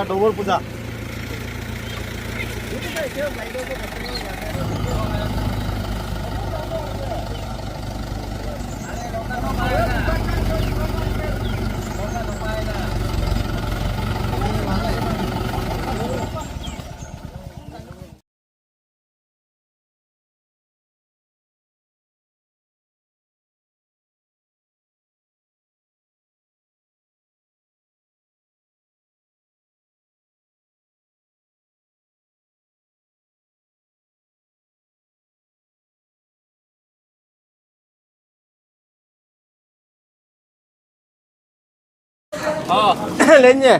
ডবর পূজা lên nha.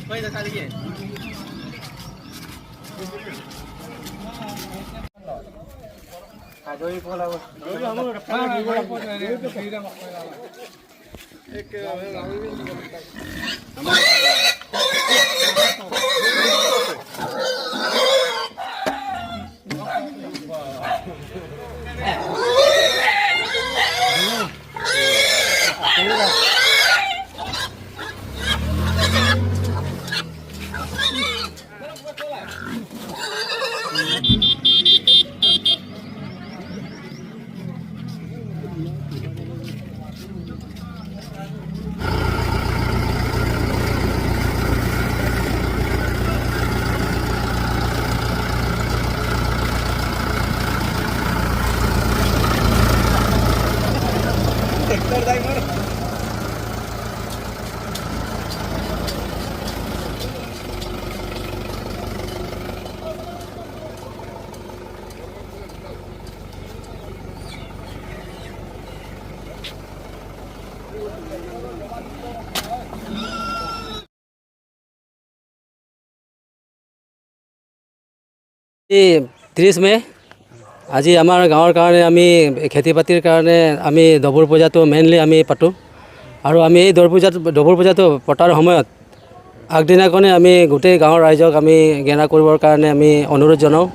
Quay ra cái gì? Rồi cô là rồi हम लोग এই 30 মে আজি আমাৰ গাঁৱৰ কাৰণে আমি খেতি বাতিৰ কাৰণে আমি ডবুৰ পূজাটো মেইনলি আমি পাতোঁ আৰু আমি এই ডবুৰ পূজাটো পতাৰ সময়ত আগদিনাখনে আমি গোটেই গাঁৱৰ ৰাইজক আমি জ্ঞান কৰিবৰ কাৰণে আমি অনুৰোধ জনাওঁ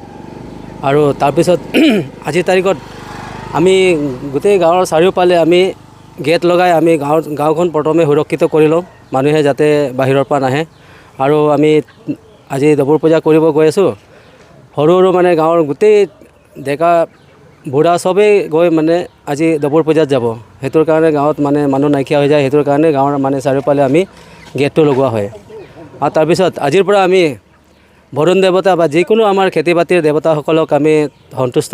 আৰু তাৰপিছত আজিৰ তাৰিখত আমি গোটেই গাঁৱৰ চাৰিওফালে আমি গেট লগাই আমি গাঁওখন প্ৰথমে সুৰক্ষিত কৰি লওঁ মানুহে যাতে বাহিৰৰ পৰা নাহে আৰু আমি আজি ডবুৰ পূজা কৰিব গৈ আছোঁ সৰু সৰু মানে গাঁৱৰ গোটেই ডেকা বুঢ়া চবেই গৈ মানে আজি ডবুৰ পূজাত যাব সেইটোৰ কাৰণে গাঁৱত মানে মানুহ নাইকিয়া হৈ যায় সেইটোৰ কাৰণে গাঁৱৰ মানে চাৰিওফালে আমি গেটটো লগোৱা হয় আৰু তাৰপিছত আজিৰ পৰা আমি বৰুণ দেৱতা বা যিকোনো আমাৰ খেতি বাতিৰ দেৱতাসকলক আমি সন্তুষ্ট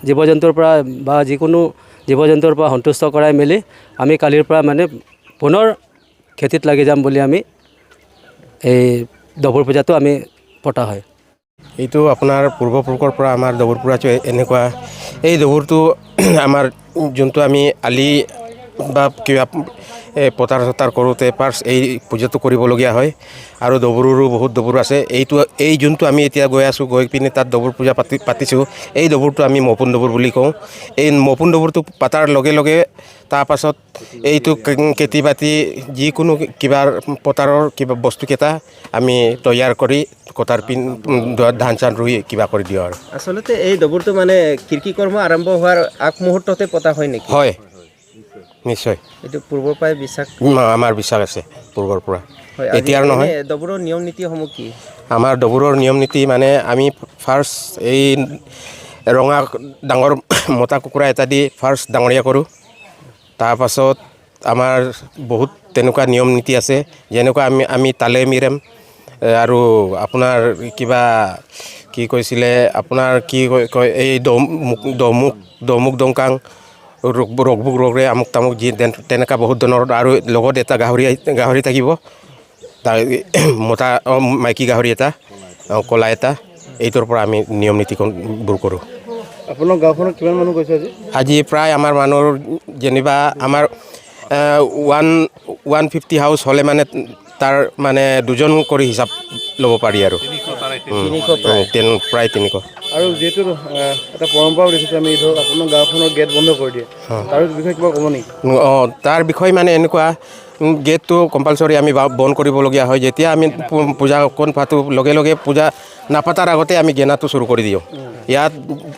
জীৱ জন্তুৰ পৰা বা যিকোনো জীৱ জন্তুৰ পৰা সন্তুষ্ট কৰাই মেলি আমি কালিৰ পৰা মানে পুনৰ খেতিত লাগি যাম বুলি আমি এই ডবুৰ পূজাটো আমি পতা হয় এইটো আপোনাৰ পূৰ্বপুৰুষৰ পৰা আমাৰ ডবুৰ পূজাটো এনেকুৱা এই ডবুৰটো আমাৰ যোনটো আমি আলি বা কিবা পতাৰ চতাৰ কৰোঁতে ফাৰ্ষ্ট এই পূজাটো কৰিবলগীয়া হয় আৰু ডবুৰো বহুত ডবুৰ আছে এই যোনটো আমি এতিয়া গৈ আছোঁ গৈ পিনে তাত ডবুৰ পূজা পাতিছোঁ এই ডবুৰটো আমি মপুন ডবুৰ বুলি কওঁ এই মপুন ডবুৰটো পাতাৰ লগে লগে তাৰপাছত এইটো খেতি বাতি যিকোনো কিবা পথাৰৰ কিবা বস্তুকেইটা আমি তৈয়াৰ কৰি কটাৰ পিন ধান চান ৰুই কিবা কৰি দিওঁ আৰু আচলতে এই ডবুৰটো মানে কৃষি কৰ্ম আৰম্ভ হোৱাৰ আগমুহূৰ্ততে পতা হয় নেকি হয় নিশ্চয় এইটো পূৰ্বৰ পৰাই বিশ্বাস আমাৰ বিশ্বাস আছে পূৰ্বৰ পৰা হয় এতিয়াৰ নহয় ডবুৰৰ নিয়ম নীতিসমূহ কি আমাৰ ডবুৰৰ নিয়ম নীতি মানে আমি ফাৰ্ষ্ট এই ৰঙা ডাঙৰ মতা কুকুৰা এটা দি ফাৰ্ষ্ট ডাঙৰীয়া কৰোঁ তাৰপাছত আমাৰ বহুত তেনেকুৱা নিয়ম নীতি আছে যেনেকুৱা আমি তালে মিৰেম আৰু আপোনাৰ কিবা কি কৈছিলে আপোনাৰ কি কয় এই দমুক দংকাং ৰগবুক ৰগৰে আমুক তামুক যি তেনেকুৱা বহুত ধৰণৰ আৰু লগত এটা গাহৰি থাকিব তাৰ মতা মাইকী গাহৰি এটা কলা এটা এইটোৰ পৰা আমি নিয়ম নীতিবোৰ কৰোঁ আপোনাৰ গাঁওখনত কিমান মানুহ গৈছে আজি আজি প্ৰায় আমাৰ মানুহৰ যেনিবা আমাৰ 150 হাউচ হ'লে মানে তাৰ মানে দুজন কৰি হিচাপ ল'ব পাৰি আৰু প্ৰায় 300। আৰু যিহেতু এটা পৰম্পৰাও দেখিছোঁ আমি ধৰক আপোনাৰ গাঁওখনৰ গেট বন্ধ কৰি দিয়ে, তাৰ বিষয়ে কিবা ক'ব নেকি? তাৰ বিষয়ে মানে এনেকুৱা গেটটো কম্পালচৰি আমি বন্ধ কৰিবলগীয়া হয়। যেতিয়া আমি পূজা অকণ পাতোঁ লগে লগে পূজা নাপাতাৰ আগতে আমি গেনাটো চুৰ কৰি দিওঁ।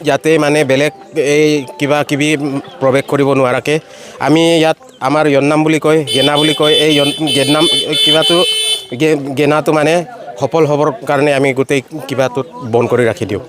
ইয়াতে মানে বেলেগ এই কিবা কিবি প্ৰৱেশ কৰিব নোৱাৰাকৈ আমি ইয়াত আমাৰ য়ন্নাম বুলি কয়, গেনা বুলি কয়, এই গেনাম কিবাটো গেনাটো মানে সফল হ'বৰ কাৰণে আমি গোটেই কিবাটোত বন্ধ কৰি ৰাখি দিওঁ।